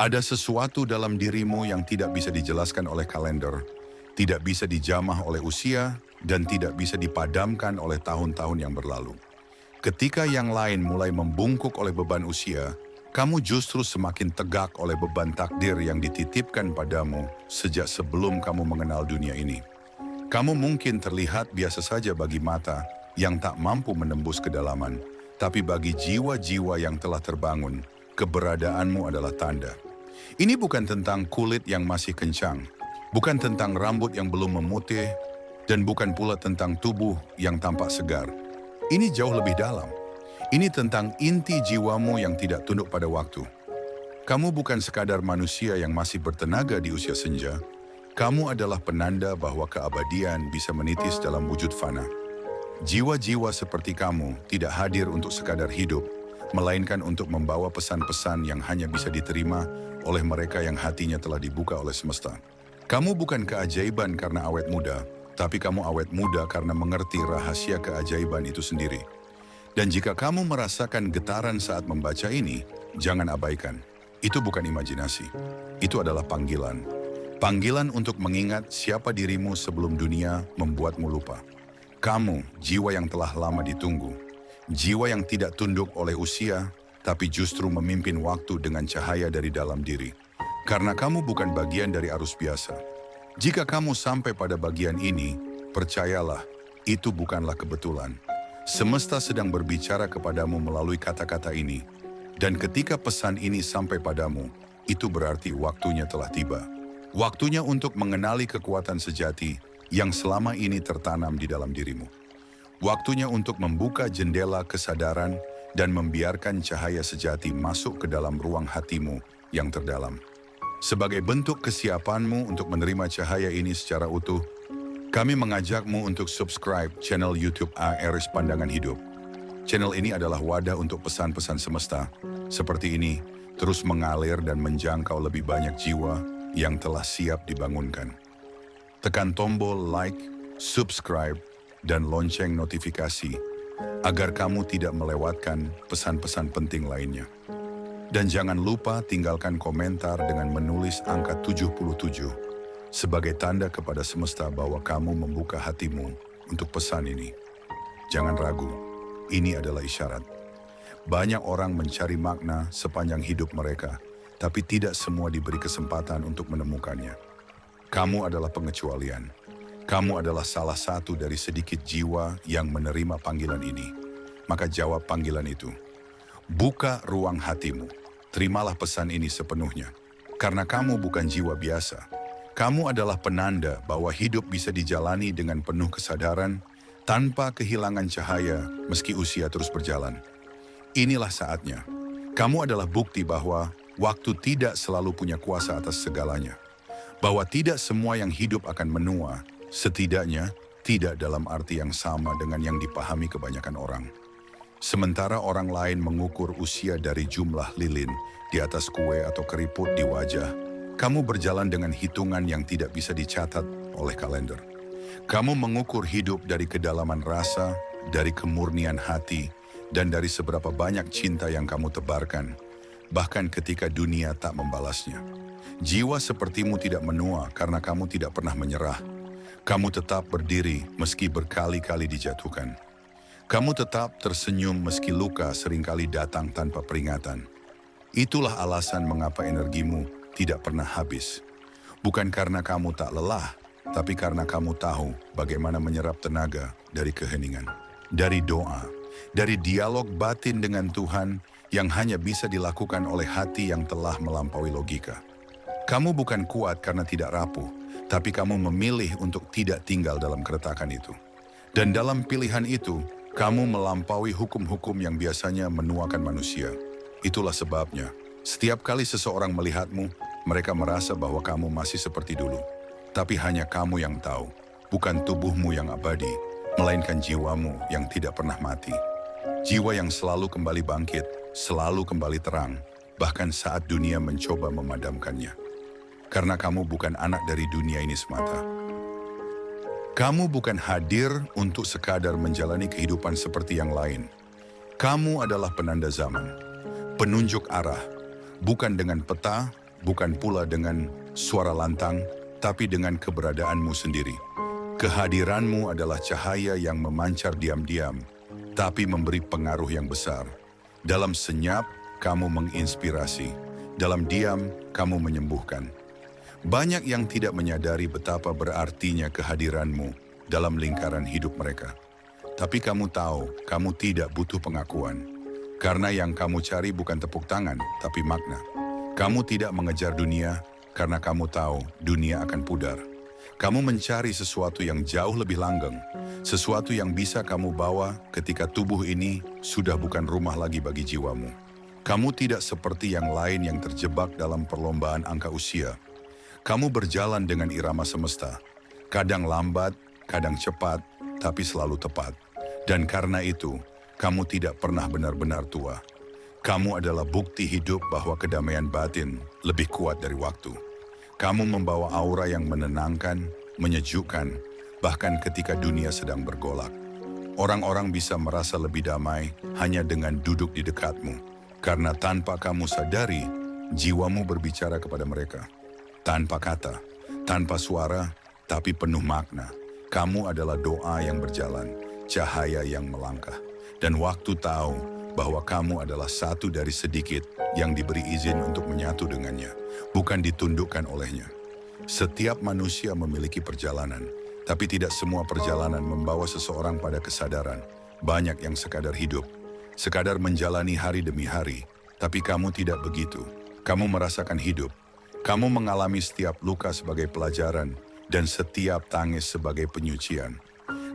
Ada sesuatu dalam dirimu yang tidak bisa dijelaskan oleh kalender, tidak bisa dijamah oleh usia, dan tidak bisa dipadamkan oleh tahun-tahun yang berlalu. Ketika yang lain mulai membungkuk oleh beban usia, kamu justru semakin tegak oleh beban takdir yang dititipkan padamu sejak sebelum kamu mengenal dunia ini. Kamu mungkin terlihat biasa saja bagi mata yang tak mampu menembus kedalaman, tapi bagi jiwa-jiwa yang telah terbangun, keberadaanmu adalah tanda. Ini bukan tentang kulit yang masih kencang, bukan tentang rambut yang belum memutih, dan bukan pula tentang tubuh yang tampak segar. Ini jauh lebih dalam. Ini tentang inti jiwamu yang tidak tunduk pada waktu. Kamu bukan sekadar manusia yang masih bertenaga di usia senja. Kamu adalah penanda bahwa keabadian bisa menitis dalam wujud fana. Jiwa-jiwa seperti kamu tidak hadir untuk sekadar hidup, melainkan untuk membawa pesan-pesan yang hanya bisa diterima oleh mereka yang hatinya telah dibuka oleh semesta. Kamu bukan keajaiban karena awet muda, tapi kamu awet muda karena mengerti rahasia keajaiban itu sendiri. Dan jika kamu merasakan getaran saat membaca ini, jangan abaikan. Itu bukan imajinasi. Itu adalah panggilan. Panggilan untuk mengingat siapa dirimu sebelum dunia membuatmu lupa. Kamu, jiwa yang telah lama ditunggu. Jiwa yang tidak tunduk oleh usia, tapi justru memimpin waktu dengan cahaya dari dalam diri. Karena kamu bukan bagian dari arus biasa. Jika kamu sampai pada bagian ini, percayalah, itu bukanlah kebetulan. Semesta sedang berbicara kepadamu melalui kata-kata ini. Dan ketika pesan ini sampai padamu, itu berarti waktunya telah tiba. Waktunya untuk mengenali kekuatan sejati yang selama ini tertanam di dalam dirimu. Waktunya untuk membuka jendela kesadaran dan membiarkan cahaya sejati masuk ke dalam ruang hatimu yang terdalam. Sebagai bentuk kesiapanmu untuk menerima cahaya ini secara utuh, kami mengajakmu untuk subscribe channel YouTube ARS Pandangan Hidup. Channel ini adalah wadah untuk pesan-pesan semesta seperti ini terus mengalir dan menjangkau lebih banyak jiwa yang telah siap dibangunkan. Tekan tombol like, subscribe, dan lonceng notifikasi agar kamu tidak melewatkan pesan-pesan penting lainnya. Dan jangan lupa tinggalkan komentar dengan menulis angka 77 sebagai tanda kepada semesta bahwa kamu membuka hatimu untuk pesan ini. Jangan ragu, ini adalah isyarat. Banyak orang mencari makna sepanjang hidup mereka, tapi tidak semua diberi kesempatan untuk menemukannya. Kamu adalah pengecualian. Kamu adalah salah satu dari sedikit jiwa yang menerima panggilan ini. Maka jawab panggilan itu. Buka ruang hatimu. Terimalah pesan ini sepenuhnya. Karena kamu bukan jiwa biasa. Kamu adalah penanda bahwa hidup bisa dijalani dengan penuh kesadaran, tanpa kehilangan cahaya meski usia terus berjalan. Inilah saatnya. Kamu adalah bukti bahwa waktu tidak selalu punya kuasa atas segalanya. Bahwa tidak semua yang hidup akan menua, setidaknya tidak dalam arti yang sama dengan yang dipahami kebanyakan orang. Sementara orang lain mengukur usia dari jumlah lilin di atas kue atau keriput di wajah, kamu berjalan dengan hitungan yang tidak bisa dicatat oleh kalender. Kamu mengukur hidup dari kedalaman rasa, dari kemurnian hati, dan dari seberapa banyak cinta yang kamu tebarkan, bahkan ketika dunia tak membalasnya. Jiwa sepertimu tidak menua karena kamu tidak pernah menyerah. Kamu tetap berdiri meski berkali-kali dijatuhkan. Kamu tetap tersenyum meski luka seringkali datang tanpa peringatan. Itulah alasan mengapa energimu tidak pernah habis. Bukan karena kamu tak lelah, tapi karena kamu tahu bagaimana menyerap tenaga dari keheningan, dari doa, dari dialog batin dengan Tuhan yang hanya bisa dilakukan oleh hati yang telah melampaui logika. Kamu bukan kuat karena tidak rapuh, tapi kamu memilih untuk tidak tinggal dalam keretakan itu. Dan dalam pilihan itu, kamu melampaui hukum-hukum yang biasanya menuakan manusia. Itulah sebabnya, setiap kali seseorang melihatmu, mereka merasa bahwa kamu masih seperti dulu. Tapi hanya kamu yang tahu, bukan tubuhmu yang abadi, melainkan jiwamu yang tidak pernah mati. Jiwa yang selalu kembali bangkit, selalu kembali terang, bahkan saat dunia mencoba memadamkannya. Karena kamu bukan anak dari dunia ini semata. Kamu bukan hadir untuk sekadar menjalani kehidupan seperti yang lain. Kamu adalah penanda zaman, penunjuk arah, bukan dengan peta, bukan pula dengan suara lantang, tapi dengan keberadaanmu sendiri. Kehadiranmu adalah cahaya yang memancar diam-diam, tapi memberi pengaruh yang besar. Dalam senyap, kamu menginspirasi. Dalam diam, kamu menyembuhkan. Banyak yang tidak menyadari betapa berartinya kehadiranmu dalam lingkaran hidup mereka. Tapi kamu tahu, kamu tidak butuh pengakuan. Karena yang kamu cari bukan tepuk tangan, tapi makna. Kamu tidak mengejar dunia, karena kamu tahu dunia akan pudar. Kamu mencari sesuatu yang jauh lebih langgeng, sesuatu yang bisa kamu bawa ketika tubuh ini sudah bukan rumah lagi bagi jiwamu. Kamu tidak seperti yang lain yang terjebak dalam perlombaan angka usia. Kamu berjalan dengan irama semesta, kadang lambat, kadang cepat, tapi selalu tepat. Dan karena itu, kamu tidak pernah benar-benar tua. Kamu adalah bukti hidup bahwa kedamaian batin lebih kuat dari waktu. Kamu membawa aura yang menenangkan, menyejukkan, bahkan ketika dunia sedang bergolak. Orang-orang bisa merasa lebih damai hanya dengan duduk di dekatmu, karena tanpa kamu sadari, jiwamu berbicara kepada mereka. Tanpa kata, tanpa suara, tapi penuh makna. Kamu adalah doa yang berjalan, cahaya yang melangkah. Dan waktu tahu bahwa kamu adalah satu dari sedikit yang diberi izin untuk menyatu dengannya, bukan ditundukkan olehnya. Setiap manusia memiliki perjalanan, tapi tidak semua perjalanan membawa seseorang pada kesadaran. Banyak yang sekadar hidup, sekadar menjalani hari demi hari, tapi kamu tidak begitu. Kamu merasakan hidup, kamu mengalami setiap luka sebagai pelajaran, dan setiap tangis sebagai penyucian.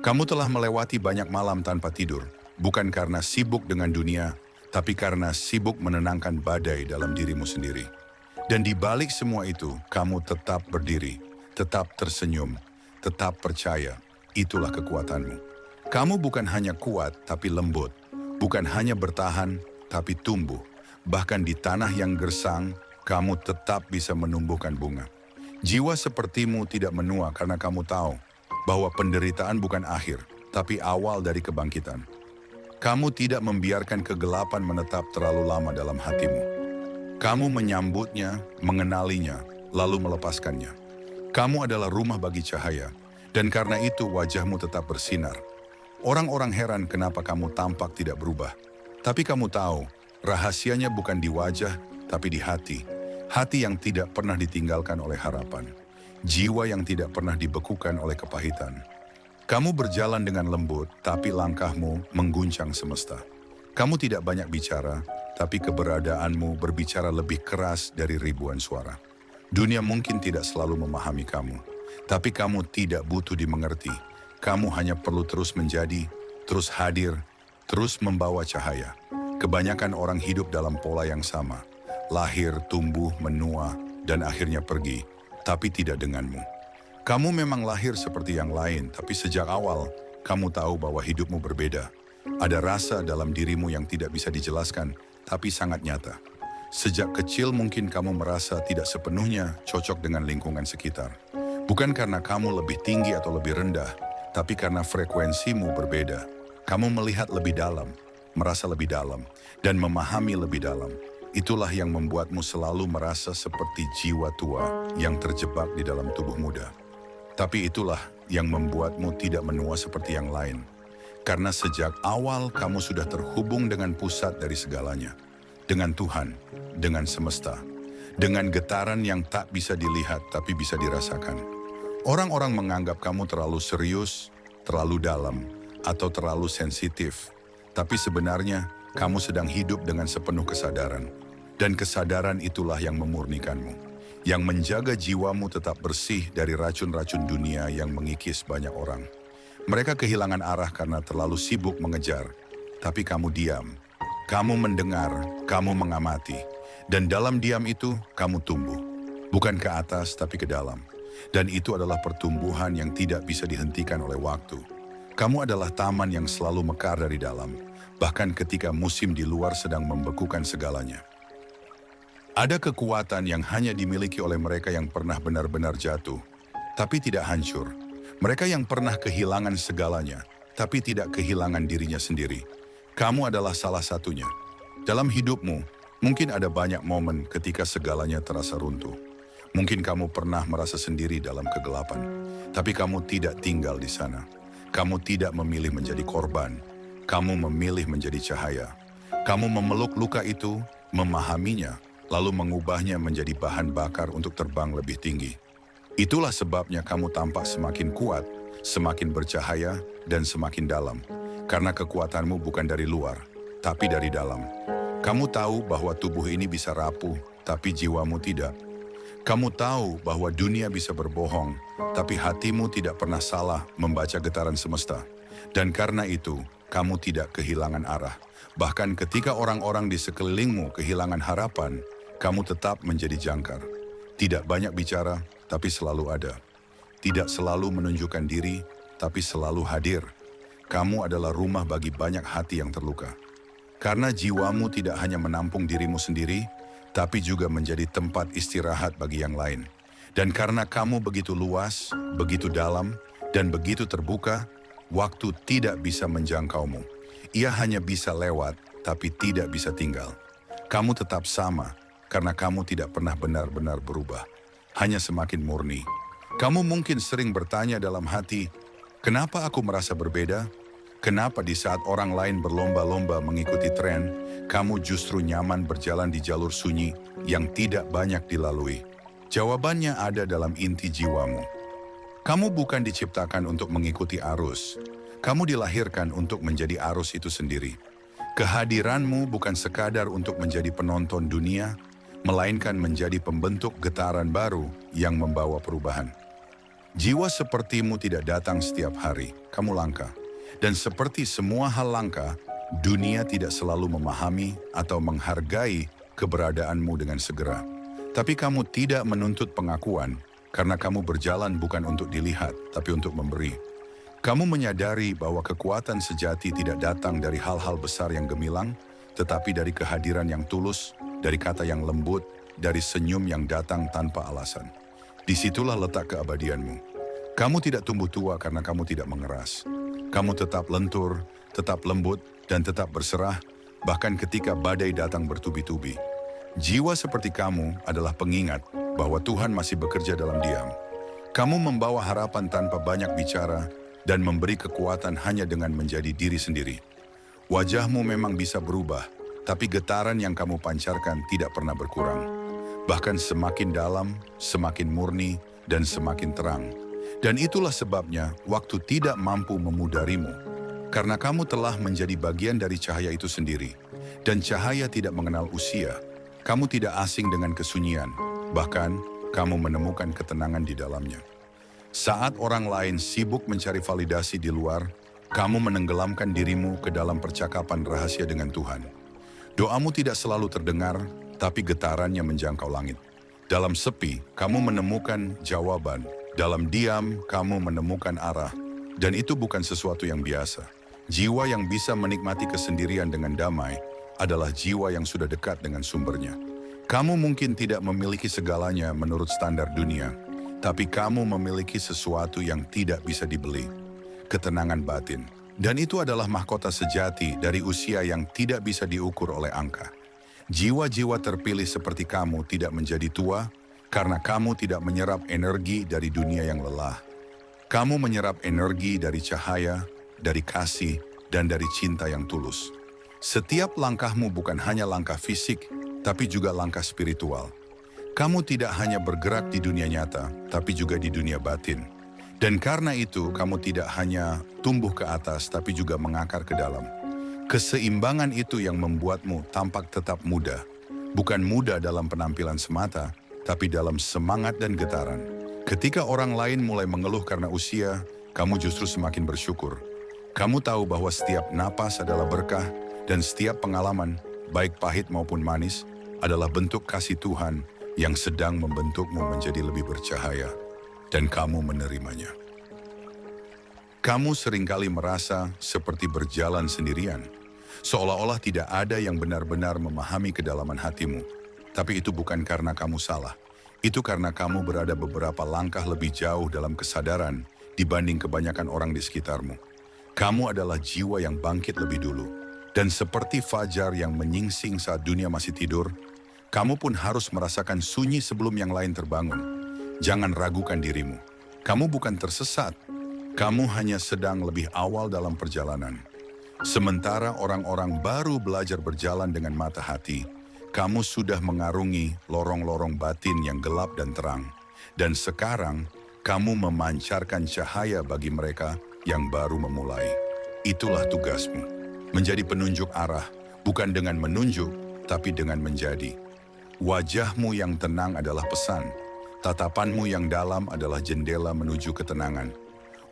Kamu telah melewati banyak malam tanpa tidur, bukan karena sibuk dengan dunia, tapi karena sibuk menenangkan badai dalam dirimu sendiri. Dan di balik semua itu, kamu tetap berdiri, tetap tersenyum, tetap percaya. Itulah kekuatanmu. Kamu bukan hanya kuat, tapi lembut. Bukan hanya bertahan, tapi tumbuh. Bahkan di tanah yang gersang, kamu tetap bisa menumbuhkan bunga. Jiwa sepertimu tidak menua karena kamu tahu bahwa penderitaan bukan akhir, tapi awal dari kebangkitan. Kamu tidak membiarkan kegelapan menetap terlalu lama dalam hatimu. Kamu menyambutnya, mengenalinya, lalu melepaskannya. Kamu adalah rumah bagi cahaya, dan karena itu wajahmu tetap bersinar. Orang-orang heran kenapa kamu tampak tidak berubah. Tapi kamu tahu, rahasianya bukan di wajah, tapi di hati. Hati yang tidak pernah ditinggalkan oleh harapan. Jiwa yang tidak pernah dibekukan oleh kepahitan. Kamu berjalan dengan lembut, tapi langkahmu mengguncang semesta. Kamu tidak banyak bicara, tapi keberadaanmu berbicara lebih keras dari ribuan suara. Dunia mungkin tidak selalu memahami kamu, tapi kamu tidak butuh dimengerti. Kamu hanya perlu terus menjadi, terus hadir, terus membawa cahaya. Kebanyakan orang hidup dalam pola yang sama. Lahir, tumbuh, menua, dan akhirnya pergi, tapi tidak denganmu. Kamu memang lahir seperti yang lain, tapi sejak awal, kamu tahu bahwa hidupmu berbeda. Ada rasa dalam dirimu yang tidak bisa dijelaskan, tapi sangat nyata. Sejak kecil mungkin kamu merasa tidak sepenuhnya cocok dengan lingkungan sekitar. Bukan karena kamu lebih tinggi atau lebih rendah, tapi karena frekuensimu berbeda. Kamu melihat lebih dalam, merasa lebih dalam, dan memahami lebih dalam. Itulah yang membuatmu selalu merasa seperti jiwa tua yang terjebak di dalam tubuh muda. Tapi itulah yang membuatmu tidak menua seperti yang lain. Karena sejak awal kamu sudah terhubung dengan pusat dari segalanya. Dengan Tuhan, dengan semesta, dengan getaran yang tak bisa dilihat tapi bisa dirasakan. Orang-orang menganggap kamu terlalu serius, terlalu dalam, atau terlalu sensitif. Tapi sebenarnya kamu sedang hidup dengan sepenuh kesadaran. Dan kesadaran itulah yang memurnikanmu, yang menjaga jiwamu tetap bersih dari racun-racun dunia yang mengikis banyak orang. Mereka kehilangan arah karena terlalu sibuk mengejar, tapi kamu diam. Kamu mendengar, kamu mengamati, dan dalam diam itu kamu tumbuh. Bukan ke atas, tapi ke dalam. Dan itu adalah pertumbuhan yang tidak bisa dihentikan oleh waktu. Kamu adalah taman yang selalu mekar dari dalam, bahkan ketika musim di luar sedang membekukan segalanya. Ada kekuatan yang hanya dimiliki oleh mereka yang pernah benar-benar jatuh, tapi tidak hancur. Mereka yang pernah kehilangan segalanya, tapi tidak kehilangan dirinya sendiri. Kamu adalah salah satunya. Dalam hidupmu, Mungkin ada banyak momen ketika segalanya terasa runtuh. Mungkin kamu pernah merasa sendiri dalam kegelapan, tapi kamu tidak tinggal di sana. Kamu tidak memilih menjadi korban, kamu memilih menjadi cahaya. Kamu memeluk luka itu, memahaminya, lalu mengubahnya menjadi bahan bakar untuk terbang lebih tinggi. Itulah sebabnya kamu tampak semakin kuat, semakin bercahaya, dan semakin dalam. Karena kekuatanmu bukan dari luar, tapi dari dalam. Kamu tahu bahwa tubuh ini bisa rapuh, tapi jiwamu tidak. Kamu tahu bahwa dunia bisa berbohong, tapi hatimu tidak pernah salah membaca getaran semesta. Dan karena itu, kamu tidak kehilangan arah. Bahkan ketika orang-orang di sekelilingmu kehilangan harapan, kamu tetap menjadi jangkar. Tidak banyak bicara, tapi selalu ada. Tidak selalu menunjukkan diri, tapi selalu hadir. Kamu adalah rumah bagi banyak hati yang terluka. Karena jiwamu tidak hanya menampung dirimu sendiri, tapi juga menjadi tempat istirahat bagi yang lain. Dan karena kamu begitu luas, begitu dalam, dan begitu terbuka, waktu tidak bisa menjangkaumu. Ia hanya bisa lewat, tapi tidak bisa tinggal. Kamu tetap sama, karena kamu tidak pernah benar-benar berubah. Hanya semakin murni. Kamu mungkin sering bertanya dalam hati, kenapa aku merasa berbeda? Kenapa di saat orang lain berlomba-lomba mengikuti tren, kamu justru nyaman berjalan di jalur sunyi yang tidak banyak dilalui? Jawabannya ada dalam inti jiwamu. Kamu bukan diciptakan untuk mengikuti arus. Kamu dilahirkan untuk menjadi arus itu sendiri. Kehadiranmu bukan sekadar untuk menjadi penonton dunia, melainkan menjadi pembentuk getaran baru yang membawa perubahan. Jiwa sepertimu tidak datang setiap hari, kamu langka. Dan seperti semua hal langka, dunia tidak selalu memahami atau menghargai keberadaanmu dengan segera. Tapi kamu tidak menuntut pengakuan karena kamu berjalan bukan untuk dilihat, tapi untuk memberi. Kamu menyadari bahwa kekuatan sejati tidak datang dari hal-hal besar yang gemilang, tetapi dari kehadiran yang tulus, dari kata yang lembut, dari senyum yang datang tanpa alasan. Disitulah letak keabadianmu. Kamu tidak tumbuh tua karena kamu tidak mengeras. Kamu tetap lentur, tetap lembut, dan tetap berserah, bahkan ketika badai datang bertubi-tubi. Jiwa seperti kamu adalah pengingat bahwa Tuhan masih bekerja dalam diam. Kamu membawa harapan tanpa banyak bicara dan memberi kekuatan hanya dengan menjadi diri sendiri. Wajahmu memang bisa berubah, tapi getaran yang kamu pancarkan tidak pernah berkurang. Bahkan semakin dalam, semakin murni, dan semakin terang. Dan itulah sebabnya waktu tidak mampu memudarimu. Karena kamu telah menjadi bagian dari cahaya itu sendiri. Dan cahaya tidak mengenal usia. Kamu tidak asing dengan kesunyian. Bahkan, kamu menemukan ketenangan di dalamnya. Saat orang lain sibuk mencari validasi di luar, kamu menenggelamkan dirimu ke dalam percakapan rahasia dengan Tuhan. Doamu tidak selalu terdengar, tapi getarannya menjangkau langit. Dalam sepi, kamu menemukan jawaban. Dalam diam, kamu menemukan arah. Dan itu bukan sesuatu yang biasa. Jiwa yang bisa menikmati kesendirian dengan damai adalah jiwa yang sudah dekat dengan sumbernya. Kamu mungkin tidak memiliki segalanya menurut standar dunia, tapi kamu memiliki sesuatu yang tidak bisa dibeli. Ketenangan batin. Dan itu adalah mahkota sejati dari usia yang tidak bisa diukur oleh angka. Jiwa-jiwa terpilih seperti kamu tidak menjadi tua, karena kamu tidak menyerap energi dari dunia yang lelah. Kamu menyerap energi dari cahaya, dari kasih, dan dari cinta yang tulus. Setiap langkahmu bukan hanya langkah fisik, tapi juga langkah spiritual. Kamu tidak hanya bergerak di dunia nyata, tapi juga di dunia batin. Dan karena itu, kamu tidak hanya tumbuh ke atas, tapi juga mengakar ke dalam. Keseimbangan itu yang membuatmu tampak tetap muda. Bukan muda dalam penampilan semata, tapi dalam semangat dan getaran. Ketika orang lain mulai mengeluh karena usia, kamu justru semakin bersyukur. Kamu tahu bahwa setiap napas adalah berkah, dan setiap pengalaman, baik pahit maupun manis, adalah bentuk kasih Tuhan yang sedang membentukmu menjadi lebih bercahaya, dan kamu menerimanya. Kamu seringkali merasa seperti berjalan sendirian, seolah-olah tidak ada yang benar-benar memahami kedalaman hatimu. Tapi itu bukan karena kamu salah. Itu karena kamu berada beberapa langkah lebih jauh dalam kesadaran dibanding kebanyakan orang di sekitarmu. Kamu adalah jiwa yang bangkit lebih dulu. Dan seperti fajar yang menyingsing saat dunia masih tidur, kamu pun harus merasakan sunyi sebelum yang lain terbangun. Jangan ragukan dirimu. Kamu bukan tersesat. Kamu hanya sedang lebih awal dalam perjalanan. Sementara orang-orang baru belajar berjalan dengan mata hati, kamu sudah mengarungi lorong-lorong batin yang gelap dan terang. Dan sekarang, kamu memancarkan cahaya bagi mereka yang baru memulai. Itulah tugasmu. Menjadi penunjuk arah, bukan dengan menunjuk, tapi dengan menjadi. Wajahmu yang tenang adalah pesan. Tatapanmu yang dalam adalah jendela menuju ketenangan.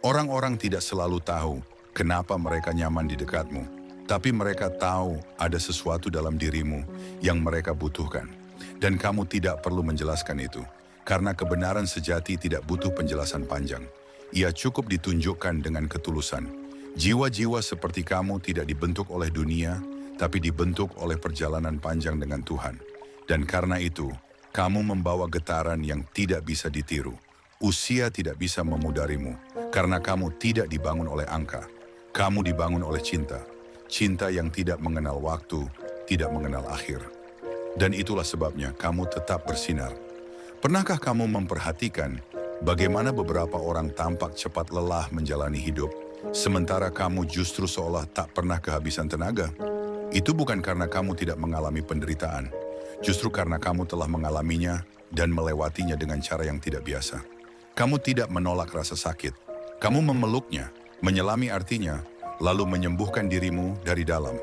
Orang-orang tidak selalu tahu kenapa mereka nyaman di dekatmu, tapi mereka tahu ada sesuatu dalam dirimu yang mereka butuhkan. Dan kamu tidak perlu menjelaskan itu, karena kebenaran sejati tidak butuh penjelasan panjang. Ia cukup ditunjukkan dengan ketulusan. Jiwa-jiwa seperti kamu tidak dibentuk oleh dunia, tapi dibentuk oleh perjalanan panjang dengan Tuhan. Dan karena itu, kamu membawa getaran yang tidak bisa ditiru. Usia tidak bisa memudarimu, karena kamu tidak dibangun oleh angka. Kamu dibangun oleh cinta. Cinta yang tidak mengenal waktu, tidak mengenal akhir. Dan itulah sebabnya kamu tetap bersinar. Pernahkah kamu memperhatikan bagaimana beberapa orang tampak cepat lelah menjalani hidup, sementara kamu justru seolah tak pernah kehabisan tenaga? Itu bukan karena kamu tidak mengalami penderitaan, justru karena kamu telah mengalaminya dan melewatinya dengan cara yang tidak biasa. Kamu tidak menolak rasa sakit, kamu memeluknya, menyelami artinya, lalu menyembuhkan dirimu dari dalam.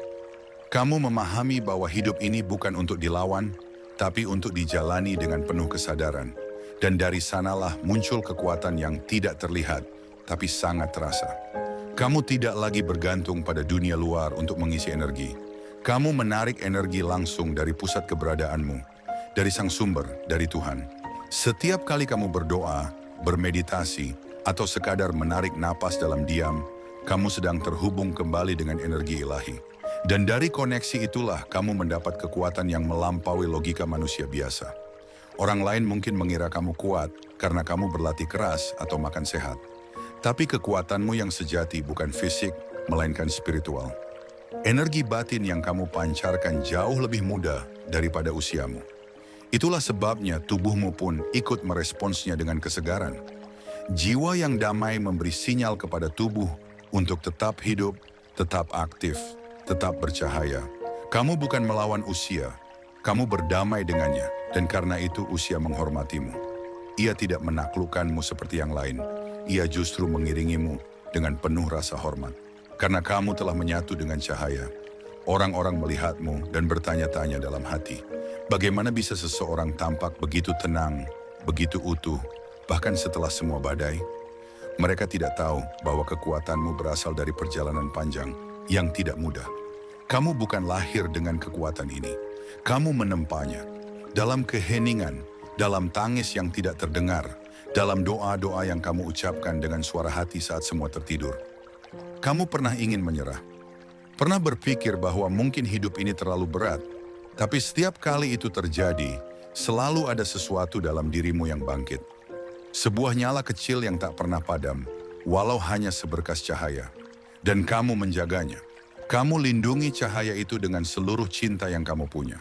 Kamu memahami bahwa hidup ini bukan untuk dilawan, tapi untuk dijalani dengan penuh kesadaran. Dan dari sanalah muncul kekuatan yang tidak terlihat, tapi sangat terasa. Kamu tidak lagi bergantung pada dunia luar untuk mengisi energi. Kamu menarik energi langsung dari pusat keberadaanmu, dari sang sumber, dari Tuhan. Setiap kali kamu berdoa, bermeditasi, atau sekadar menarik napas dalam diam, kamu sedang terhubung kembali dengan energi ilahi. Dan dari koneksi itulah kamu mendapat kekuatan yang melampaui logika manusia biasa. Orang lain mungkin mengira kamu kuat karena kamu berlatih keras atau makan sehat. Tapi kekuatanmu yang sejati bukan fisik, melainkan spiritual. Energi batin yang kamu pancarkan jauh lebih muda daripada usiamu. Itulah sebabnya tubuhmu pun ikut meresponsnya dengan kesegaran. Jiwa yang damai memberi sinyal kepada tubuh untuk tetap hidup, tetap aktif, tetap bercahaya. Kamu bukan melawan usia, kamu berdamai dengannya, dan karena itu usia menghormatimu. Ia tidak menaklukkanmu seperti yang lain. Ia justru mengiringimu dengan penuh rasa hormat. Karena kamu telah menyatu dengan cahaya, orang-orang melihatmu dan bertanya-tanya dalam hati, bagaimana bisa seseorang tampak begitu tenang, begitu utuh, bahkan setelah semua badai? Mereka tidak tahu bahwa kekuatanmu berasal dari perjalanan panjang yang tidak mudah. Kamu bukan lahir dengan kekuatan ini. Kamu menempanya dalam keheningan, dalam tangis yang tidak terdengar, dalam doa-doa yang kamu ucapkan dengan suara hati saat semua tertidur. Kamu pernah ingin menyerah. Pernah berpikir bahwa mungkin hidup ini terlalu berat. Tapi setiap kali itu terjadi, selalu ada sesuatu dalam dirimu yang bangkit. Sebuah nyala kecil yang tak pernah padam, walau hanya seberkas cahaya. Dan kamu menjaganya. Kamu lindungi cahaya itu dengan seluruh cinta yang kamu punya.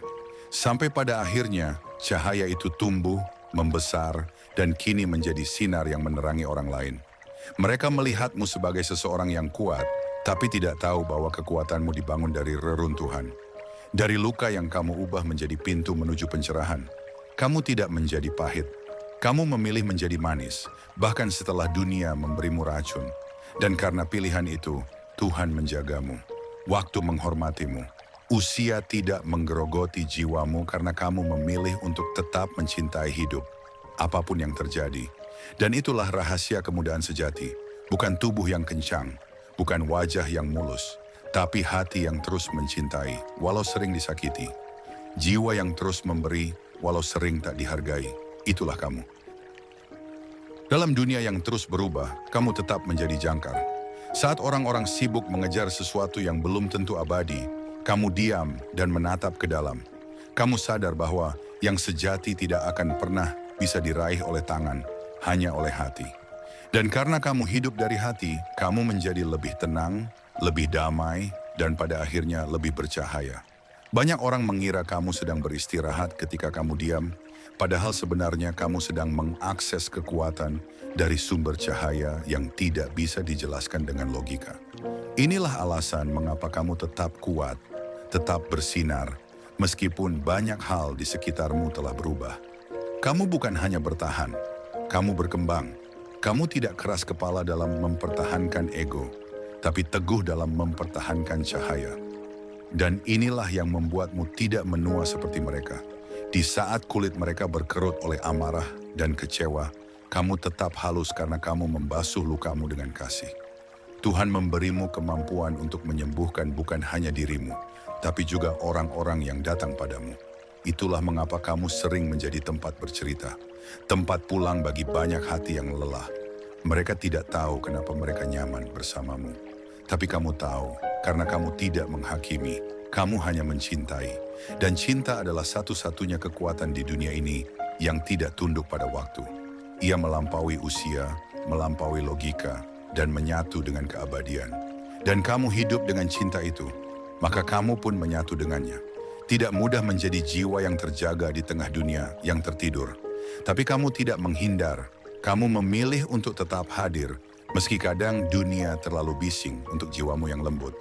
Sampai pada akhirnya, cahaya itu tumbuh, membesar, dan kini menjadi sinar yang menerangi orang lain. Mereka melihatmu sebagai seseorang yang kuat, tapi tidak tahu bahwa kekuatanmu dibangun dari reruntuhan. Dari luka yang kamu ubah menjadi pintu menuju pencerahan. Kamu tidak menjadi pahit. Kamu memilih menjadi manis, bahkan setelah dunia memberimu racun. Dan karena pilihan itu, Tuhan menjagamu. Waktu menghormatimu. Usia tidak menggerogoti jiwamu karena kamu memilih untuk tetap mencintai hidup, apapun yang terjadi. Dan itulah rahasia kemudahan sejati. Bukan tubuh yang kencang, bukan wajah yang mulus, tapi hati yang terus mencintai, walau sering disakiti. Jiwa yang terus memberi, walau sering tak dihargai. Itulah kamu. Dalam dunia yang terus berubah, kamu tetap menjadi jangkar. Saat orang-orang sibuk mengejar sesuatu yang belum tentu abadi, kamu diam dan menatap ke dalam. Kamu sadar bahwa yang sejati tidak akan pernah bisa diraih oleh tangan, hanya oleh hati. Dan karena kamu hidup dari hati, kamu menjadi lebih tenang, lebih damai, dan pada akhirnya lebih bercahaya. Banyak orang mengira kamu sedang beristirahat ketika kamu diam, padahal sebenarnya kamu sedang mengakses kekuatan dari sumber cahaya yang tidak bisa dijelaskan dengan logika. Inilah alasan mengapa kamu tetap kuat, tetap bersinar, meskipun banyak hal di sekitarmu telah berubah. Kamu bukan hanya bertahan, kamu berkembang. Kamu tidak keras kepala dalam mempertahankan ego, tapi teguh dalam mempertahankan cahaya. Dan inilah yang membuatmu tidak menua seperti mereka. Di saat kulit mereka berkerut oleh amarah dan kecewa, kamu tetap halus karena kamu membasuh lukamu dengan kasih. Tuhan memberimu kemampuan untuk menyembuhkan bukan hanya dirimu, tapi juga orang-orang yang datang padamu. Itulah mengapa kamu sering menjadi tempat bercerita, tempat pulang bagi banyak hati yang lelah. Mereka tidak tahu kenapa mereka nyaman bersamamu. Tapi kamu tahu, karena kamu tidak menghakimi, kamu hanya mencintai. Dan cinta adalah satu-satunya kekuatan di dunia ini yang tidak tunduk pada waktu. Ia melampaui usia, melampaui logika, dan menyatu dengan keabadian. Dan kamu hidup dengan cinta itu, maka kamu pun menyatu dengannya. Tidak mudah menjadi jiwa yang terjaga di tengah dunia yang tertidur. Tapi kamu tidak menghindar, kamu memilih untuk tetap hadir, meski kadang dunia terlalu bising untuk jiwamu yang lembut.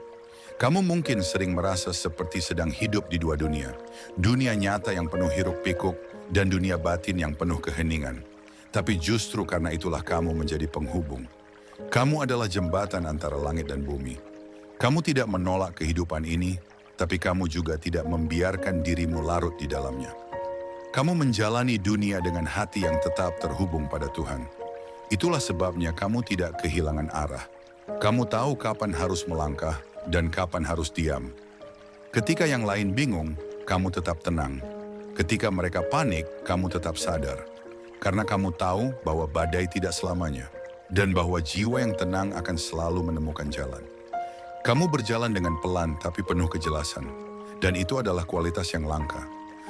Kamu mungkin sering merasa seperti sedang hidup di dua dunia. Dunia nyata yang penuh hiruk-pikuk dan dunia batin yang penuh keheningan. Tapi justru karena itulah kamu menjadi penghubung. Kamu adalah jembatan antara langit dan bumi. Kamu tidak menolak kehidupan ini, tapi kamu juga tidak membiarkan dirimu larut di dalamnya. Kamu menjalani dunia dengan hati yang tetap terhubung pada Tuhan. Itulah sebabnya kamu tidak kehilangan arah. Kamu tahu kapan harus melangkah dan kapan harus diam. Ketika yang lain bingung, kamu tetap tenang. Ketika mereka panik, kamu tetap sadar. Karena kamu tahu bahwa badai tidak selamanya. Dan bahwa jiwa yang tenang akan selalu menemukan jalan. Kamu berjalan dengan pelan tapi penuh kejelasan. Dan itu adalah kualitas yang langka.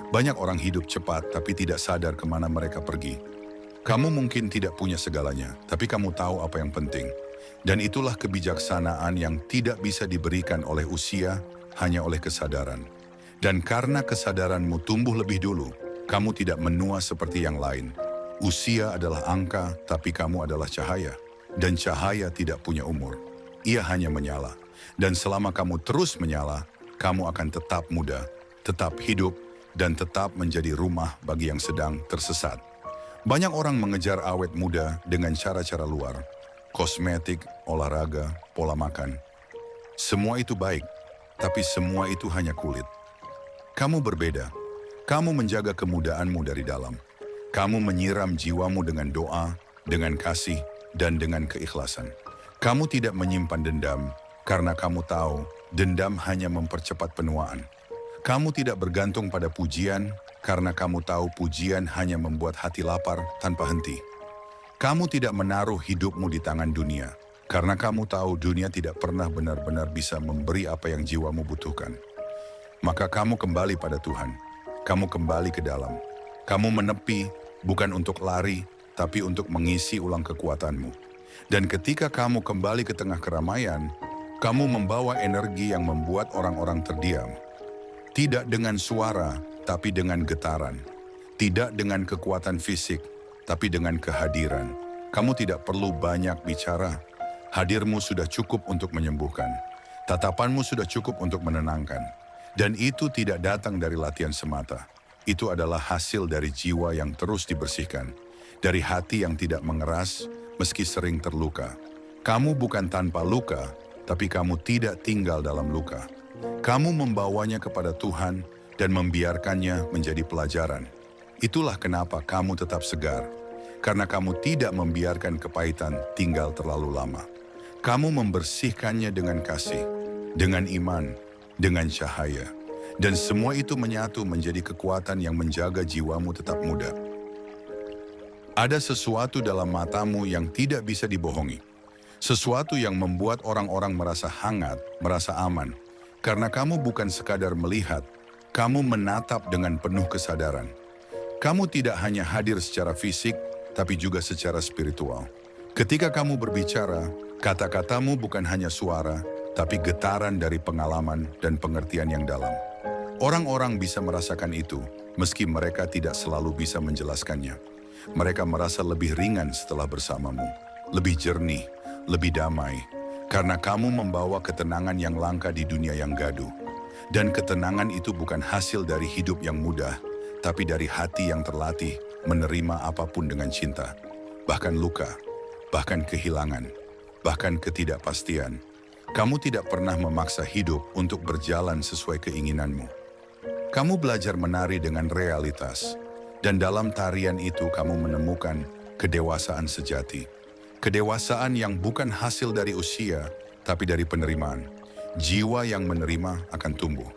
Banyak orang hidup cepat tapi tidak sadar kemana mereka pergi. Kamu mungkin tidak punya segalanya, tapi kamu tahu apa yang penting. Dan itulah kebijaksanaan yang tidak bisa diberikan oleh usia, hanya oleh kesadaran. Dan karena kesadaranmu tumbuh lebih dulu, kamu tidak menua seperti yang lain. Usia adalah angka, tapi kamu adalah cahaya. Dan cahaya tidak punya umur. Ia hanya menyala. Dan selama kamu terus menyala, kamu akan tetap muda, tetap hidup, dan tetap menjadi rumah bagi yang sedang tersesat. Banyak orang mengejar awet muda dengan cara-cara luar. Kosmetik, olahraga, pola makan. Semua itu baik, tapi semua itu hanya kulit. Kamu berbeda. Kamu menjaga kemudaanmu dari dalam. Kamu menyiram jiwamu dengan doa, dengan kasih, dan dengan keikhlasan. Kamu tidak menyimpan dendam, karena kamu tahu dendam hanya mempercepat penuaan. Kamu tidak bergantung pada pujian, karena kamu tahu pujian hanya membuat hati lapar tanpa henti. Kamu tidak menaruh hidupmu di tangan dunia, karena kamu tahu dunia tidak pernah benar-benar bisa memberi apa yang jiwamu butuhkan. Maka kamu kembali pada Tuhan. Kamu kembali ke dalam. Kamu menepi, bukan untuk lari, tapi untuk mengisi ulang kekuatanmu. Dan ketika kamu kembali ke tengah keramaian, kamu membawa energi yang membuat orang-orang terdiam. Tidak dengan suara, tapi dengan getaran. Tidak dengan kekuatan fisik, tapi dengan kehadiran. Kamu tidak perlu banyak bicara. Hadirmu sudah cukup untuk menyembuhkan. Tatapanmu sudah cukup untuk menenangkan. Dan itu tidak datang dari latihan semata. Itu adalah hasil dari jiwa yang terus dibersihkan. Dari hati yang tidak mengeras, meski sering terluka. Kamu bukan tanpa luka, tapi kamu tidak tinggal dalam luka. Kamu membawanya kepada Tuhan dan membiarkannya menjadi pelajaran. Itulah kenapa kamu tetap segar. Karena kamu tidak membiarkan kepahitan tinggal terlalu lama. Kamu membersihkannya dengan kasih, dengan iman, dengan cahaya. Dan semua itu menyatu menjadi kekuatan yang menjaga jiwamu tetap muda. Ada sesuatu dalam matamu yang tidak bisa dibohongi. Sesuatu yang membuat orang-orang merasa hangat, merasa aman. Karena kamu bukan sekadar melihat, kamu menatap dengan penuh kesadaran. Kamu tidak hanya hadir secara fisik, tapi juga secara spiritual. Ketika kamu berbicara, kata-katamu bukan hanya suara, tapi getaran dari pengalaman dan pengertian yang dalam. Orang-orang bisa merasakan itu, meski mereka tidak selalu bisa menjelaskannya. Mereka merasa lebih ringan setelah bersamamu, lebih jernih, lebih damai, karena kamu membawa ketenangan yang langka di dunia yang gaduh. Dan ketenangan itu bukan hasil dari hidup yang mudah, tapi dari hati yang terlatih menerima apapun dengan cinta. Bahkan luka, bahkan kehilangan, bahkan ketidakpastian. Kamu tidak pernah memaksa hidup untuk berjalan sesuai keinginanmu. Kamu belajar menari dengan realitas, dan dalam tarian itu kamu menemukan kedewasaan sejati. Kedewasaan yang bukan hasil dari usia, tapi dari penerimaan. Jiwa yang menerima akan tumbuh,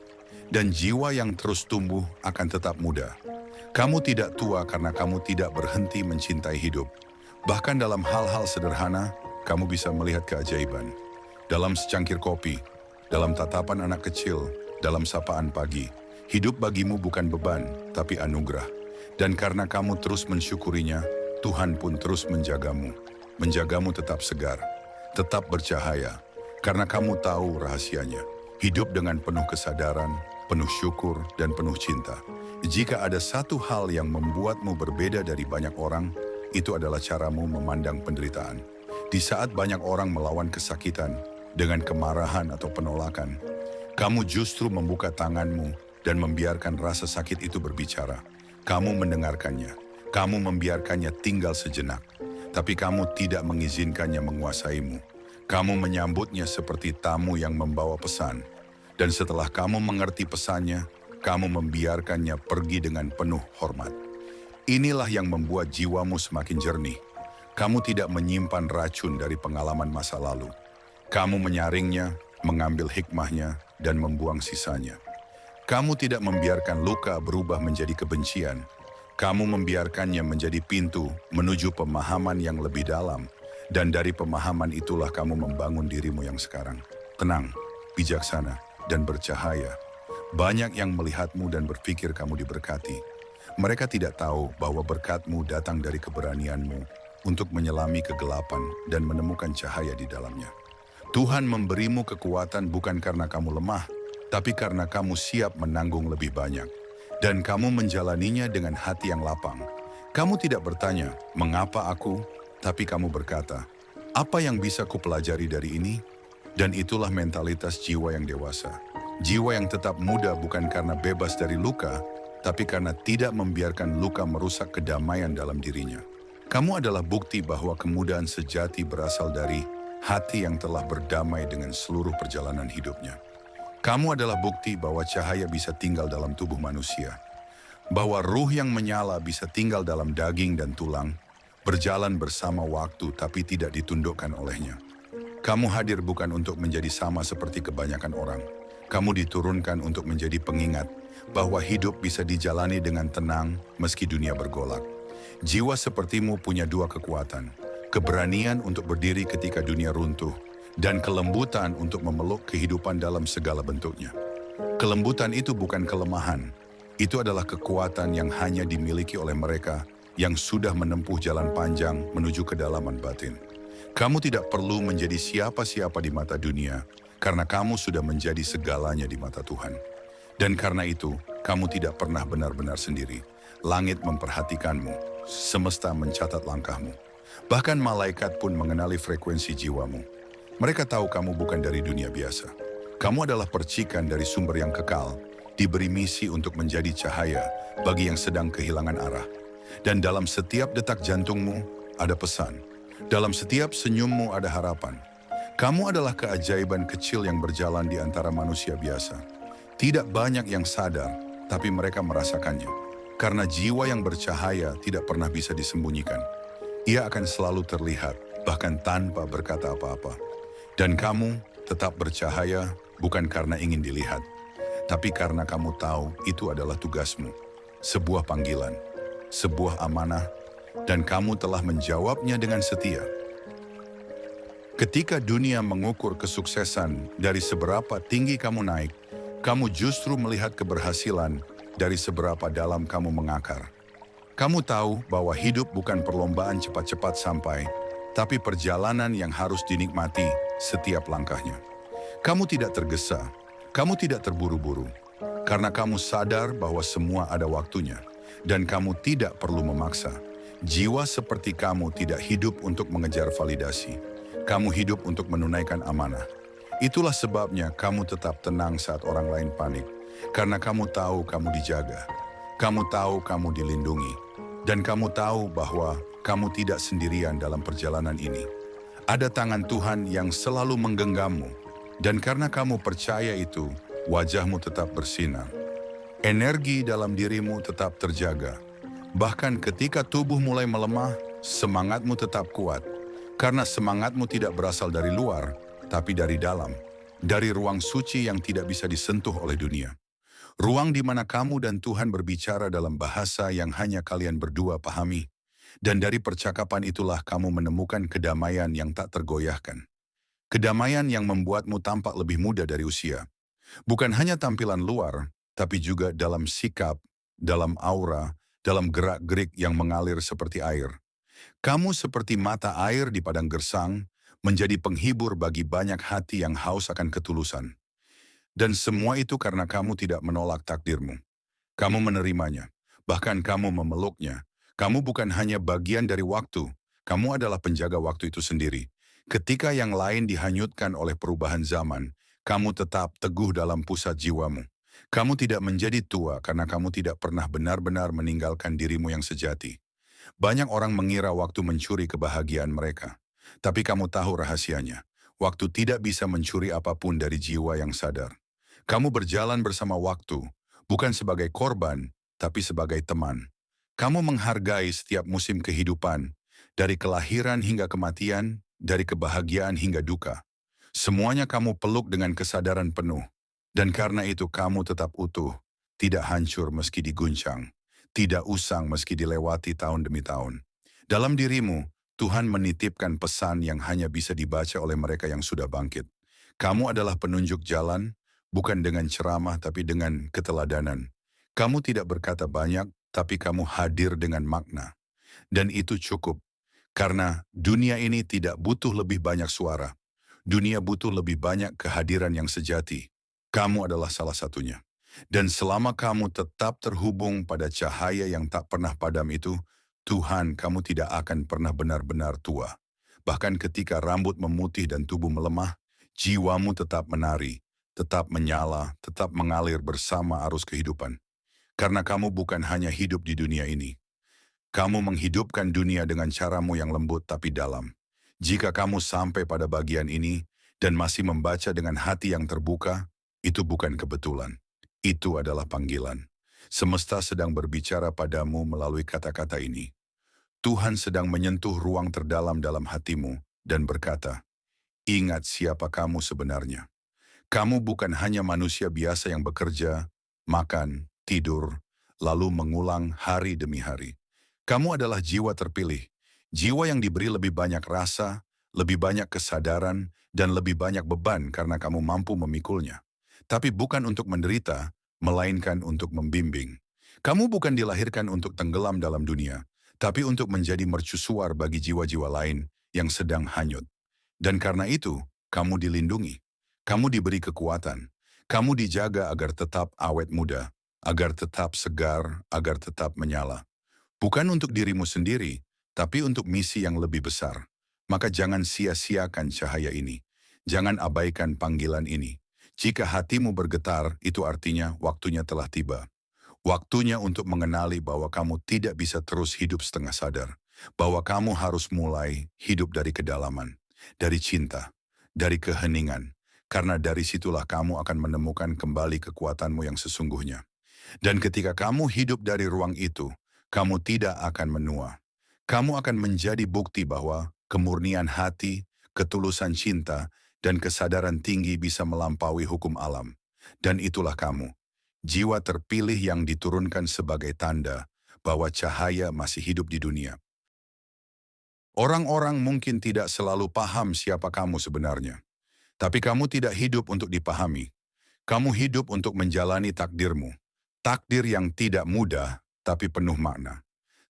dan jiwa yang terus tumbuh akan tetap muda. Kamu tidak tua karena kamu tidak berhenti mencintai hidup. Bahkan dalam hal-hal sederhana, kamu bisa melihat keajaiban. Dalam secangkir kopi, dalam tatapan anak kecil, dalam sapaan pagi, hidup bagimu bukan beban, tapi anugerah. Dan karena kamu terus mensyukurinya, Tuhan pun terus menjagamu. Menjagamu tetap segar, tetap bercahaya, karena kamu tahu rahasianya. Hidup dengan penuh kesadaran, penuh syukur, dan penuh cinta. Jika ada satu hal yang membuatmu berbeda dari banyak orang, itu adalah caramu memandang penderitaan. Di saat banyak orang melawan kesakitan dengan kemarahan atau penolakan, kamu justru membuka tanganmu dan membiarkan rasa sakit itu berbicara. Kamu mendengarkannya, kamu membiarkannya tinggal sejenak, tapi kamu tidak mengizinkannya menguasaimu. Kamu menyambutnya seperti tamu yang membawa pesan, dan setelah kamu mengerti pesannya, kamu membiarkannya pergi dengan penuh hormat. Inilah yang membuat jiwamu semakin jernih. Kamu tidak menyimpan racun dari pengalaman masa lalu. Kamu menyaringnya, mengambil hikmahnya, dan membuang sisanya. Kamu tidak membiarkan luka berubah menjadi kebencian. Kamu membiarkannya menjadi pintu menuju pemahaman yang lebih dalam. Dan dari pemahaman itulah kamu membangun dirimu yang sekarang. Tenang, bijaksana, dan bercahaya. Banyak yang melihatmu dan berpikir kamu diberkati. Mereka tidak tahu bahwa berkatmu datang dari keberanianmu untuk menyelami kegelapan dan menemukan cahaya di dalamnya. Tuhan memberimu kekuatan bukan karena kamu lemah, tapi karena kamu siap menanggung lebih banyak. Dan kamu menjalaninya dengan hati yang lapang. Kamu tidak bertanya, mengapa aku? Tapi kamu berkata, apa yang bisa kupelajari dari ini? Dan itulah mentalitas jiwa yang dewasa. Jiwa yang tetap muda bukan karena bebas dari luka, tapi karena tidak membiarkan luka merusak kedamaian dalam dirinya. Kamu adalah bukti bahwa kemudahan sejati berasal dari hati yang telah berdamai dengan seluruh perjalanan hidupnya. Kamu adalah bukti bahwa cahaya bisa tinggal dalam tubuh manusia, bahwa ruh yang menyala bisa tinggal dalam daging dan tulang, berjalan bersama waktu tapi tidak ditundukkan olehnya. Kamu hadir bukan untuk menjadi sama seperti kebanyakan orang. Kamu diturunkan untuk menjadi pengingat bahwa hidup bisa dijalani dengan tenang meski dunia bergolak. Jiwa sepertimu punya dua kekuatan, keberanian untuk berdiri ketika dunia runtuh, dan kelembutan untuk memeluk kehidupan dalam segala bentuknya. Kelembutan itu bukan kelemahan, itu adalah kekuatan yang hanya dimiliki oleh mereka yang sudah menempuh jalan panjang menuju kedalaman batin. Kamu tidak perlu menjadi siapa-siapa di mata dunia, karena kamu sudah menjadi segalanya di mata Tuhan. Dan karena itu, kamu tidak pernah benar-benar sendiri. Langit memperhatikanmu, semesta mencatat langkahmu. Bahkan malaikat pun mengenali frekuensi jiwamu. Mereka tahu kamu bukan dari dunia biasa. Kamu adalah percikan dari sumber yang kekal, diberi misi untuk menjadi cahaya bagi yang sedang kehilangan arah. Dan dalam setiap detak jantungmu ada pesan. Dalam setiap senyummu ada harapan. Kamu adalah keajaiban kecil yang berjalan di antara manusia biasa. Tidak banyak yang sadar, tapi mereka merasakannya. Karena jiwa yang bercahaya tidak pernah bisa disembunyikan. Ia akan selalu terlihat, bahkan tanpa berkata apa-apa. Dan kamu tetap bercahaya bukan karena ingin dilihat, tapi karena kamu tahu itu adalah tugasmu. Sebuah panggilan, sebuah amanah, dan kamu telah menjawabnya dengan setia. Ketika dunia mengukur kesuksesan dari seberapa tinggi kamu naik, kamu justru melihat keberhasilan dari seberapa dalam kamu mengakar. Kamu tahu bahwa hidup bukan perlombaan cepat-cepat sampai, tapi perjalanan yang harus dinikmati setiap langkahnya. Kamu tidak tergesa, kamu tidak terburu-buru, karena kamu sadar bahwa semua ada waktunya, dan kamu tidak perlu memaksa. Jiwa seperti kamu tidak hidup untuk mengejar validasi. Kamu hidup untuk menunaikan amanah. Itulah sebabnya kamu tetap tenang saat orang lain panik, karena kamu tahu kamu dijaga. Kamu tahu kamu dilindungi, dan kamu tahu bahwa kamu tidak sendirian dalam perjalanan ini. Ada tangan Tuhan yang selalu menggenggammu, dan karena kamu percaya itu, wajahmu tetap bersinar. Energi dalam dirimu tetap terjaga. Bahkan ketika tubuh mulai melemah, semangatmu tetap kuat. Karena semangatmu tidak berasal dari luar, tapi dari dalam. Dari ruang suci yang tidak bisa disentuh oleh dunia. Ruang di mana kamu dan Tuhan berbicara dalam bahasa yang hanya kalian berdua pahami. Dan dari percakapan itulah kamu menemukan kedamaian yang tak tergoyahkan. Kedamaian yang membuatmu tampak lebih muda dari usia. Bukan hanya tampilan luar, tapi juga dalam sikap, dalam aura, dalam gerak-gerik yang mengalir seperti air. Kamu seperti mata air di padang gersang, menjadi penghibur bagi banyak hati yang haus akan ketulusan. Dan semua itu karena kamu tidak menolak takdirmu. Kamu menerimanya, bahkan kamu memeluknya. Kamu bukan hanya bagian dari waktu, kamu adalah penjaga waktu itu sendiri. Ketika yang lain dihanyutkan oleh perubahan zaman, kamu tetap teguh dalam pusat jiwamu. Kamu tidak menjadi tua karena kamu tidak pernah benar-benar meninggalkan dirimu yang sejati. Banyak orang mengira waktu mencuri kebahagiaan mereka. Tapi kamu tahu rahasianya. Waktu tidak bisa mencuri apapun dari jiwa yang sadar. Kamu berjalan bersama waktu, bukan sebagai korban, tapi sebagai teman. Kamu menghargai setiap musim kehidupan, dari kelahiran hingga kematian, dari kebahagiaan hingga duka. Semuanya kamu peluk dengan kesadaran penuh. Dan karena itu kamu tetap utuh, tidak hancur meski diguncang, tidak usang meski dilewati tahun demi tahun. Dalam dirimu, Tuhan menitipkan pesan yang hanya bisa dibaca oleh mereka yang sudah bangkit. Kamu adalah penunjuk jalan, bukan dengan ceramah tapi dengan keteladanan. Kamu tidak berkata banyak, tapi kamu hadir dengan makna. Dan itu cukup, karena dunia ini tidak butuh lebih banyak suara. Dunia butuh lebih banyak kehadiran yang sejati. Kamu adalah salah satunya. Dan selama kamu tetap terhubung pada cahaya yang tak pernah padam itu, Tuhan, kamu tidak akan pernah benar-benar tua. Bahkan ketika rambut memutih dan tubuh melemah, jiwamu tetap menari, tetap menyala, tetap mengalir bersama arus kehidupan. Karena kamu bukan hanya hidup di dunia ini. Kamu menghidupkan dunia dengan caramu yang lembut tapi dalam. Jika kamu sampai pada bagian ini dan masih membaca dengan hati yang terbuka, itu bukan kebetulan. Itu adalah panggilan. Semesta sedang berbicara padamu melalui kata-kata ini. Tuhan sedang menyentuh ruang terdalam dalam hatimu dan berkata, ingat siapa kamu sebenarnya. Kamu bukan hanya manusia biasa yang bekerja, makan, tidur, lalu mengulang hari demi hari. Kamu adalah jiwa terpilih, jiwa yang diberi lebih banyak rasa, lebih banyak kesadaran, dan lebih banyak beban karena kamu mampu memikulnya. Tapi bukan untuk menderita, melainkan untuk membimbing. Kamu bukan dilahirkan untuk tenggelam dalam dunia, tapi untuk menjadi mercusuar bagi jiwa-jiwa lain yang sedang hanyut. Dan karena itu, kamu dilindungi. Kamu diberi kekuatan. Kamu dijaga agar tetap awet muda, agar tetap segar, agar tetap menyala. Bukan untuk dirimu sendiri, tapi untuk misi yang lebih besar. Maka jangan sia-siakan cahaya ini. Jangan abaikan panggilan ini. Jika hatimu bergetar, itu artinya waktunya telah tiba. Waktunya untuk mengenali bahwa kamu tidak bisa terus hidup setengah sadar. Bahwa kamu harus mulai hidup dari kedalaman, dari cinta, dari keheningan. Karena dari situlah kamu akan menemukan kembali kekuatanmu yang sesungguhnya. Dan ketika kamu hidup dari ruang itu, kamu tidak akan menua. Kamu akan menjadi bukti bahwa kemurnian hati, ketulusan cinta, dan kesadaran tinggi bisa melampaui hukum alam. Dan itulah kamu, jiwa terpilih yang diturunkan sebagai tanda bahwa cahaya masih hidup di dunia. Orang-orang mungkin tidak selalu paham siapa kamu sebenarnya. Tapi kamu tidak hidup untuk dipahami. Kamu hidup untuk menjalani takdirmu. Takdir yang tidak mudah, tapi penuh makna.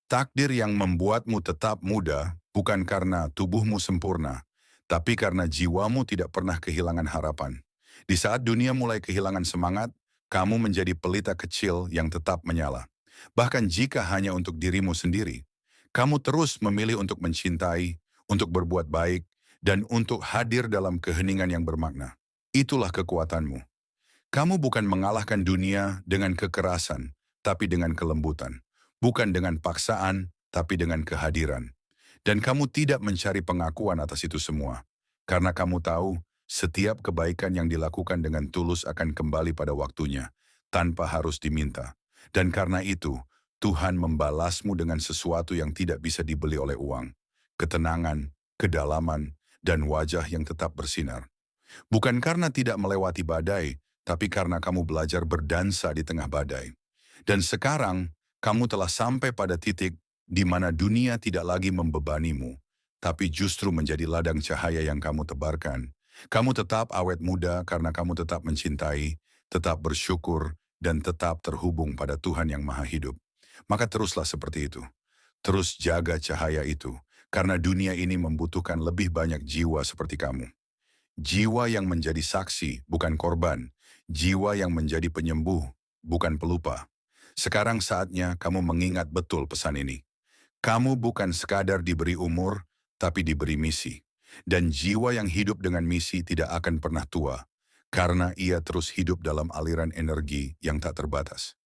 Takdir yang membuatmu tetap muda, bukan karena tubuhmu sempurna, tapi karena jiwamu tidak pernah kehilangan harapan. Di saat dunia mulai kehilangan semangat, kamu menjadi pelita kecil yang tetap menyala. Bahkan jika hanya untuk dirimu sendiri, kamu terus memilih untuk mencintai, untuk berbuat baik, dan untuk hadir dalam keheningan yang bermakna. Itulah kekuatanmu. Kamu bukan mengalahkan dunia dengan kekerasan, tapi dengan kelembutan. Bukan dengan paksaan, tapi dengan kehadiran. Dan kamu tidak mencari pengakuan atas itu semua. Karena kamu tahu, setiap kebaikan yang dilakukan dengan tulus akan kembali pada waktunya, tanpa harus diminta. Dan karena itu, Tuhan membalasmu dengan sesuatu yang tidak bisa dibeli oleh uang. Ketenangan, kedalaman, dan wajah yang tetap bersinar. Bukan karena tidak melewati badai, tapi karena kamu belajar berdansa di tengah badai. Dan sekarang, kamu telah sampai pada titik di mana dunia tidak lagi membebanimu, tapi justru menjadi ladang cahaya yang kamu tebarkan. Kamu tetap awet muda karena kamu tetap mencintai, tetap bersyukur, dan tetap terhubung pada Tuhan yang Maha Hidup. Maka teruslah seperti itu. Terus jaga cahaya itu, karena dunia ini membutuhkan lebih banyak jiwa seperti kamu. Jiwa yang menjadi saksi, bukan korban. Jiwa yang menjadi penyembuh, bukan pelupa. Sekarang saatnya kamu mengingat betul pesan ini. Kamu bukan sekadar diberi umur, tapi diberi misi. Dan jiwa yang hidup dengan misi tidak akan pernah tua, karena ia terus hidup dalam aliran energi yang tak terbatas.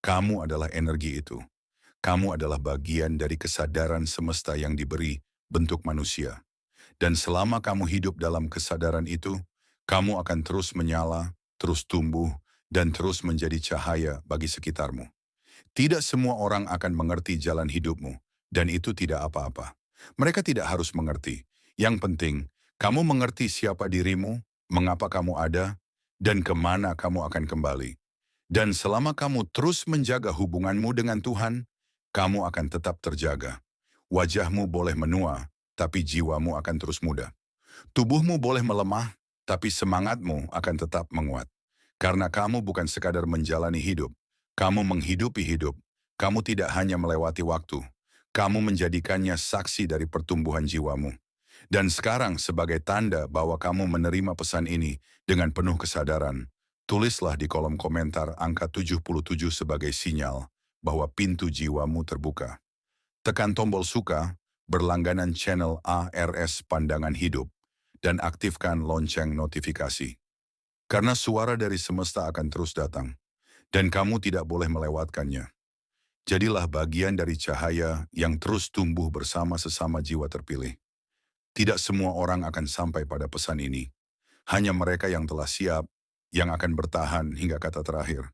Kamu adalah energi itu. Kamu adalah bagian dari kesadaran semesta yang diberi bentuk manusia. Dan selama kamu hidup dalam kesadaran itu, kamu akan terus menyala, terus tumbuh, dan terus menjadi cahaya bagi sekitarmu. Tidak semua orang akan mengerti jalan hidupmu, dan itu tidak apa-apa. Mereka tidak harus mengerti. Yang penting, kamu mengerti siapa dirimu, mengapa kamu ada, dan kemana kamu akan kembali. Dan selama kamu terus menjaga hubunganmu dengan Tuhan, kamu akan tetap terjaga. Wajahmu boleh menua, tapi jiwamu akan terus muda. Tubuhmu boleh melemah, tapi semangatmu akan tetap menguat. Karena kamu bukan sekadar menjalani hidup, kamu menghidupi hidup. Kamu tidak hanya melewati waktu, kamu menjadikannya saksi dari pertumbuhan jiwamu. Dan sekarang sebagai tanda bahwa kamu menerima pesan ini dengan penuh kesadaran, tulislah di kolom komentar angka 77 sebagai sinyal bahwa pintu jiwamu terbuka. Tekan tombol suka, berlangganan channel ARS Pandangan Hidup, dan aktifkan lonceng notifikasi. Karena suara dari semesta akan terus datang, dan kamu tidak boleh melewatkannya. Jadilah bagian dari cahaya yang terus tumbuh bersama sesama jiwa terpilih. Tidak semua orang akan sampai pada pesan ini. Hanya mereka yang telah siap, yang akan bertahan hingga kata terakhir.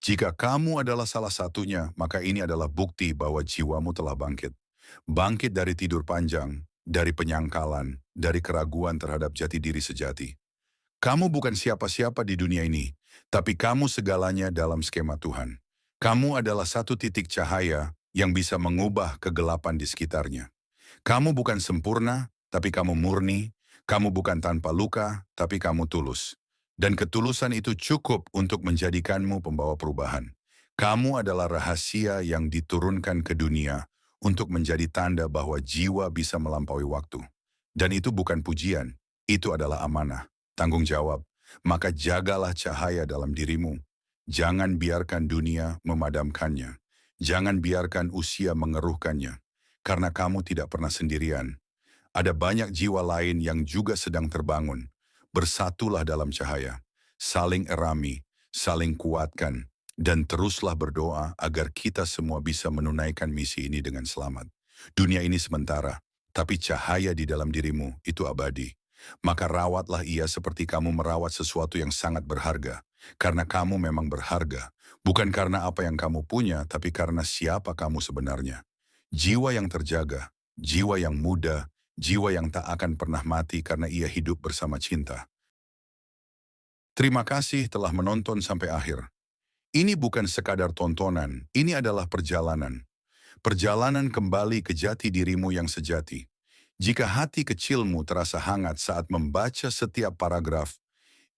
Jika kamu adalah salah satunya, maka ini adalah bukti bahwa jiwamu telah bangkit. Bangkit dari tidur panjang, dari penyangkalan, dari keraguan terhadap jati diri sejati. Kamu bukan siapa-siapa di dunia ini, tapi kamu segalanya dalam skema Tuhan. Kamu adalah satu titik cahaya yang bisa mengubah kegelapan di sekitarnya. Kamu bukan sempurna, tapi kamu murni. Kamu bukan tanpa luka, tapi kamu tulus. Dan ketulusan itu cukup untuk menjadikanmu pembawa perubahan. Kamu adalah rahasia yang diturunkan ke dunia untuk menjadi tanda bahwa jiwa bisa melampaui waktu. Dan itu bukan pujian, itu adalah amanah, tanggung jawab. Maka jagalah cahaya dalam dirimu. Jangan biarkan dunia memadamkannya. Jangan biarkan usia mengeruhkannya. Karena kamu tidak pernah sendirian. Ada banyak jiwa lain yang juga sedang terbangun. Bersatulah dalam cahaya, saling erami, saling kuatkan, dan teruslah berdoa agar kita semua bisa menunaikan misi ini dengan selamat. Dunia ini sementara, tapi cahaya di dalam dirimu itu abadi. Maka rawatlah ia seperti kamu merawat sesuatu yang sangat berharga. Karena kamu memang berharga, bukan karena apa yang kamu punya, tapi karena siapa kamu sebenarnya. Jiwa yang terjaga, jiwa yang muda, jiwa yang tak akan pernah mati karena ia hidup bersama cinta. Terima kasih telah menonton sampai akhir. Ini bukan sekadar tontonan, ini adalah perjalanan. Perjalanan kembali ke jati dirimu yang sejati. Jika hati kecilmu terasa hangat saat membaca setiap paragraf,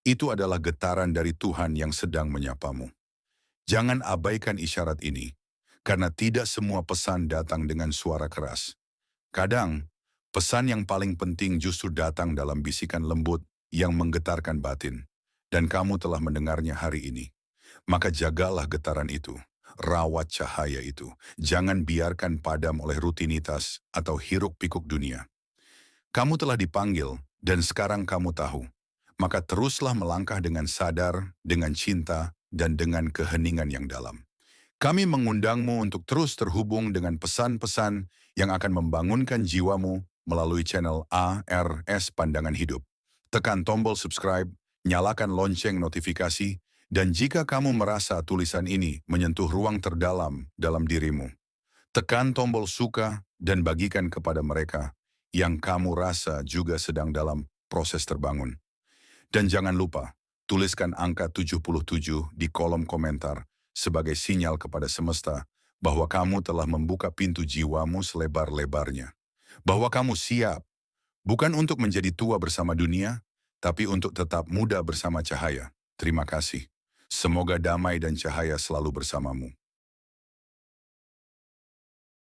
itu adalah getaran dari Tuhan yang sedang menyapamu. Jangan abaikan isyarat ini, karena tidak semua pesan datang dengan suara keras. Kadang, pesan yang paling penting justru datang dalam bisikan lembut yang menggetarkan batin. dan kamu telah mendengarnya hari ini. Maka jagalah getaran itu, rawat cahaya itu. Jangan biarkan padam oleh rutinitas atau hiruk-pikuk dunia. Kamu telah dipanggil, dan sekarang kamu tahu. Maka teruslah melangkah dengan sadar, dengan cinta, dan dengan keheningan yang dalam. Kami mengundangmu untuk terus terhubung dengan pesan-pesan yang akan membangunkan jiwamu melalui channel ARS Pandangan Hidup. Tekan tombol subscribe, nyalakan lonceng notifikasi, dan jika kamu merasa tulisan ini menyentuh ruang terdalam dalam dirimu, tekan tombol suka dan bagikan kepada mereka yang kamu rasa juga sedang dalam proses terbangun. Dan jangan lupa, tuliskan angka 77 di kolom komentar sebagai sinyal kepada semesta bahwa kamu telah membuka pintu jiwamu selebar-lebarnya. Bahwa kamu siap, bukan untuk menjadi tua bersama dunia, tapi untuk tetap muda bersama cahaya. Terima kasih. Semoga damai dan cahaya selalu bersamamu.